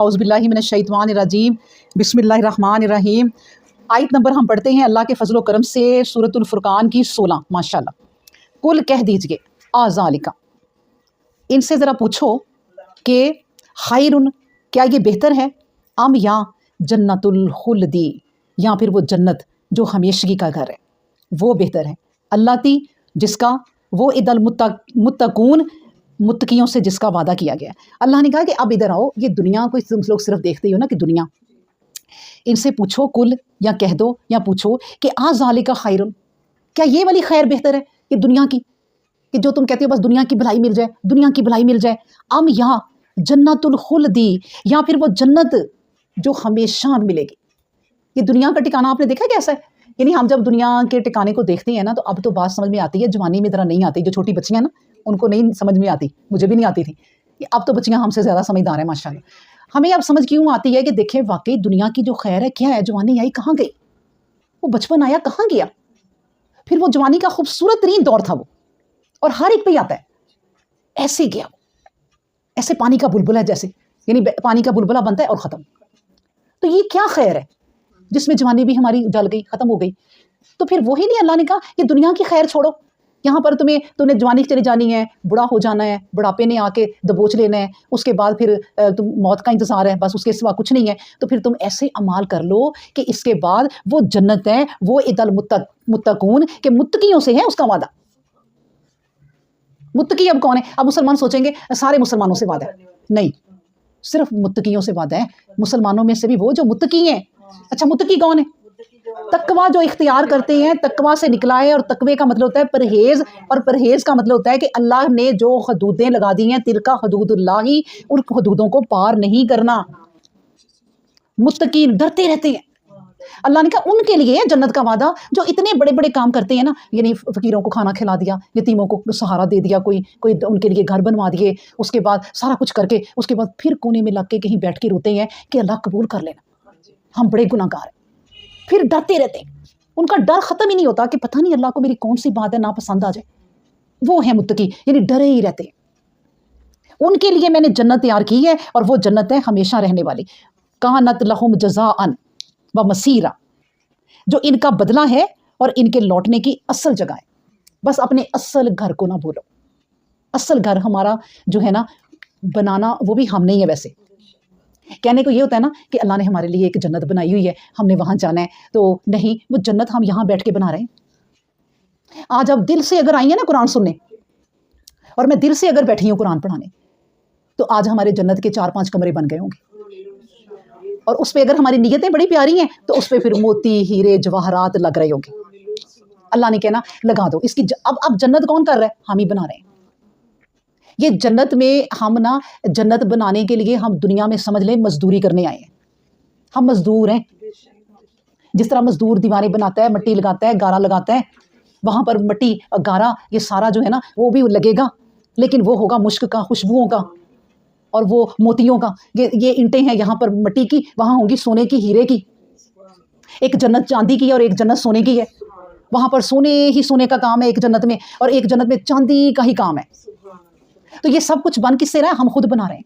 औज़ुबिल्लाहि मिनश्शैतानिर्रजीम बिस्मिल्लाहिर्रहमानिर्रहीम। आयत नंबर हम पढ़ते हैं अल्लाह के फजल करम से सूरतुल फुरकान की 16 माशाल्लाह। कुल कह दीजिए आज़ालिका, इनसे ज़रा पूछो कि खैरुन, क्या ये बेहतर है, अम या जन्नतुल खुल्दी, या फिर वो जन्नत जो हमेशगी का घर है वो बेहतर है। अल्लाती, जिसका, वो इदल मुत्तकून, मुत्तकियों से जिसका वादा किया गया। अल्लाह ने कहा कि अब इधर आओ, ये दुनिया को तुम लोग सिर्फ देखते ही हो ना कि दुनिया, इनसे पूछो कुल या कह दो या पूछो कि आज़ालिका खैरुन, क्या ये वाली खैर बेहतर है ये दुनिया की, कि जो तुम कहते हो बस दुनिया की भलाई मिल जाए, दुनिया की भलाई मिल जाए, अम या जन्नतुल खुल्दी, या फिर वो जन्नत जो हमेशा मिलेगी। ये दुनिया का ठिकाना आपने देखा कैसा है, यानी हम जब दुनिया के ठिकाने को देखते हैं ना तो अब तो बात समझ में आती है, जवानी में ज़रा नहीं आती। जो छोटी बच्चियाँ ना उनको नहीं समझ में आती, मुझे भी नहीं आती थी, अब तो बच्चियाँ हमसे ज़्यादा समझदार हैं माशाल्लाह। हमें अब समझ क्यों आती है कि देखें वाकई दुनिया की जो खैर है क्या है, जवानी आई कहाँ गई, वो बचपन आया कहाँ गया, फिर वो जवानी का खूबसूरत तरीन दौर था वो, और हर एक पे आता है, ऐसे गया वो, ऐसे पानी का बुलबुला जैसे, यानी पानी का बुलबुला बनता है और ख़त्म। तो ये क्या खैर है जिसमें जवानी भी हमारी जल गई, ख़त्म हो गई। तो फिर वही नहीं अल्लाह ने कहा कि दुनिया की खैर छोड़ो, यहाँ पर तुमने जवानी चली जानी है, बुढ़ा हो जाना है, बुढ़ापे ने आके दबोच लेना है, उसके बाद फिर तुम मौत का इंतज़ार है, बस उसके सिवा कुछ नहीं है। तो फिर तुम ऐसे अमाल कर लो कि इसके बाद वो जन्नत है, वो इदल मुत्तकून के मुत्तकियों से है उसका वादा। मुत्तकी अब कौन है? अब मुसलमान सोचेंगे सारे मुसलमानों से वादा है, नहीं, सिर्फ मुत्तकियों से वादा है। मुसलमानों में से भी वो जो मुत्तकी हैं। अच्छा, मुत्तकी कौन है? तकवा जो इख्तियार करते हैं, तकवा से निकला है, और तकवे का मतलब होता है परहेज, और परहेज का मतलब होता है कि अल्लाह ने जो हदूदें लगा दी हैं, तिलका हदूदुल्लाही, उन हदूदों को पार नहीं करना। मुत्तकी डरते रहते हैं। अल्लाह ने कहा उनके लिए जन्नत का वादा जो इतने बड़े बड़े काम करते हैं ना, यानी फ़कीरों को खाना खिला दिया, यतीमों को सहारा दे दिया, कोई उनके लिए घर बनवा दिए, उसके बाद सारा कुछ करके उसके बाद फिर कोने में लग के कहीं बैठ के रोते हैं कि अल्लाह कबूल कर लेना, हम बड़े गुनाहगार हैं। फिर डरते रहते हैं, उनका डर ख़त्म ही नहीं होता कि पता नहीं अल्लाह को मेरी कौन सी बात है ना पसंद आ जाए। वो है मुत्तकी, यानी डरे ही रहते हैं। उनके लिए मैंने जन्नत तैयार की है, और वो जन्नत है हमेशा रहने वाली। कानत लहुम जज़ाअन व मसीरा, जो इनका बदला है और इनके लौटने की असल जगह है। बस अपने असल घर को ना भूलो। असल घर हमारा जो है ना बनाना, वो भी हम नहीं है। वैसे कहने को ये होता है ना कि अल्लाह ने हमारे लिए एक जन्नत बनाई हुई है, हमने वहाँ जाना है, तो नहीं, वो जन्नत हम यहाँ बैठ के बना रहे हैं। आज अब दिल से अगर आई है ना कुरान सुनने, और मैं दिल से अगर बैठी हूँ कुरान पढ़ाने, तो आज हमारे जन्नत के 4-5 कमरे बन गए होंगे। और उस पर अगर हमारी नीयतें बड़ी प्यारी हैं तो उस पर फिर मोती हीरे जवाहरात लग रहे होंगे। अल्लाह ने कहना लगा दो इसकी। अब जन्नत कौन कर रहा है? हम ही बना रहे हैं। ये जन्नत में हम ना, जन्नत बनाने के लिए हम दुनिया में समझ लें मजदूरी करने आए हैं। हम मजदूर हैं। जिस तरह मजदूर दीवारें बनाता है, मट्टी लगाता है, गारा लगाता है, वहाँ पर मट्टी गारा ये सारा जो है ना वो भी लगेगा, लेकिन वो होगा मुश्क का, खुशबुओं का, और वो मोतियों का। ये ईंटें हैं यहाँ पर मट्टी की, वहाँ होंगी सोने की, हीरे की। एक जन्नत चांदी की और एक जन्नत सोने की है। वहाँ पर सोने ही सोने का काम है एक जन्नत में, और एक जन्नत में चांदी का ही काम है। तो ये सब कुछ बन किससे रहा है? हम खुद बना रहे हैं।